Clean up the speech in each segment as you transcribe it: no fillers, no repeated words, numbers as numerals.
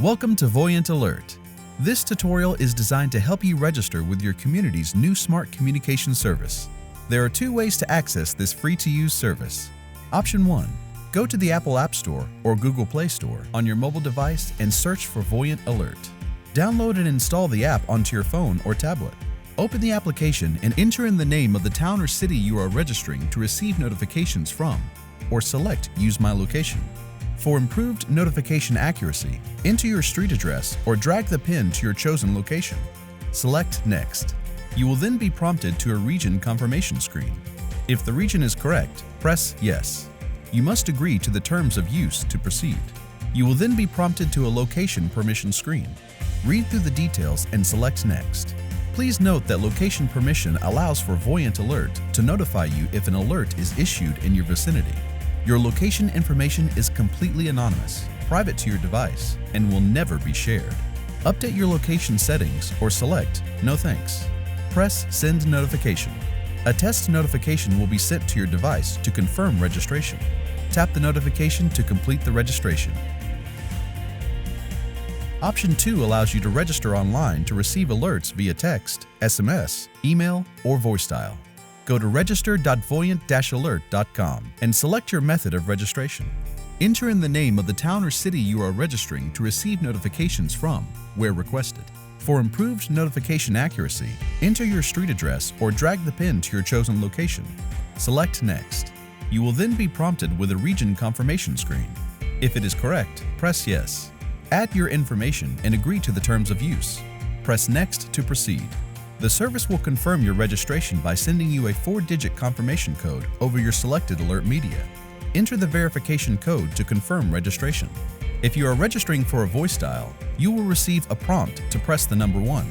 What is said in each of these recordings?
Welcome to Voyent Alert. This tutorial is designed to help you register with your community's new smart communication service. There are two ways to access this free-to-use service. Option 1. Go to the Apple App Store or Google Play Store on your mobile device and search for Voyent Alert. Download and install the app onto your phone or tablet. Open the application and enter in the name of the town or city you are registering to receive notifications from, or select Use My Location. For improved notification accuracy, enter your street address or drag the pin to your chosen location. Select Next. You will then be prompted to a region confirmation screen. If the region is correct, press Yes. You must agree to the terms of use to proceed. You will then be prompted to a location permission screen. Read through the details and select Next. Please note that location permission allows for Voyent Alert to notify you if an alert is issued in your vicinity. Your location information is completely anonymous, private to your device, and will never be shared. Update your location settings or select No Thanks. Press Send Notification. A test notification will be sent to your device to confirm registration. Tap the notification to complete the registration. Option 2 allows you to register online to receive alerts via text, SMS, email, or voice dial. Go to register.voyent-alert.com and select your method of registration. Enter in the name of the town or city you are registering to receive notifications from, where requested. For improved notification accuracy, enter your street address or drag the pin to your chosen location. Select Next. You will then be prompted with a region confirmation screen. If it is correct, press Yes. Add your information and agree to the terms of use. Press Next to proceed. The service will confirm your registration by sending you a 4-digit confirmation code over your selected alert media. Enter the verification code to confirm registration. If you are registering for a voice dial, you will receive a prompt to press the number 1.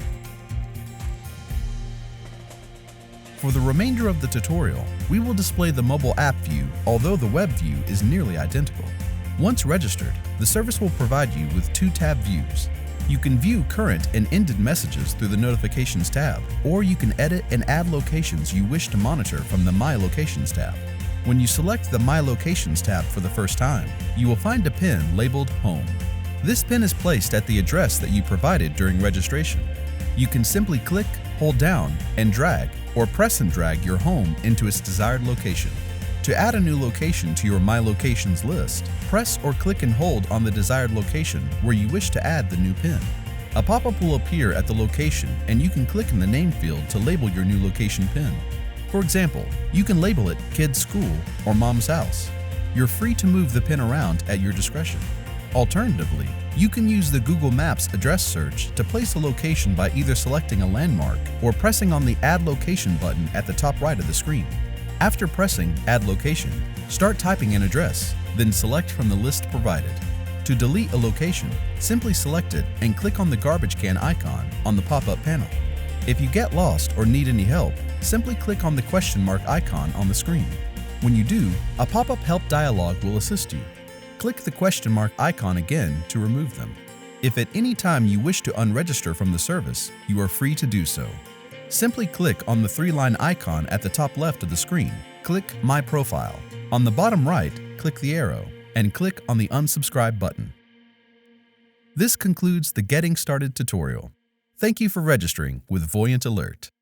For the remainder of the tutorial, we will display the mobile app view, although the web view is nearly identical. Once registered, the service will provide you with 2 tab views. You can view current and ended messages through the Notifications tab, or you can edit and add locations you wish to monitor from the My Locations tab. When you select the My Locations tab for the first time, you will find a pin labeled Home. This pin is placed at the address that you provided during registration. You can simply click, hold down, and drag, or press and drag your home into its desired location. To add a new location to your My Locations list, press or click and hold on the desired location where you wish to add the new pin. A pop-up will appear at the location and you can click in the name field to label your new location pin. For example, you can label it Kids School or Mom's House. You're free to move the pin around at your discretion. Alternatively, you can use the Google Maps address search to place a location by either selecting a landmark or pressing on the Add Location button at the top right of the screen. After pressing Add Location, start typing an address, then select from the list provided. To delete a location, simply select it and click on the garbage can icon on the pop-up panel. If you get lost or need any help, simply click on the question mark icon on the screen. When you do, a pop-up help dialog will assist you. Click the question mark icon again to remove them. If at any time you wish to unregister from the service, you are free to do so. Simply click on the 3-line icon at the top left of the screen. Click My Profile. On the bottom right, click the arrow and click on the Unsubscribe button. This concludes the Getting Started tutorial. Thank you for registering with Voyent Alert.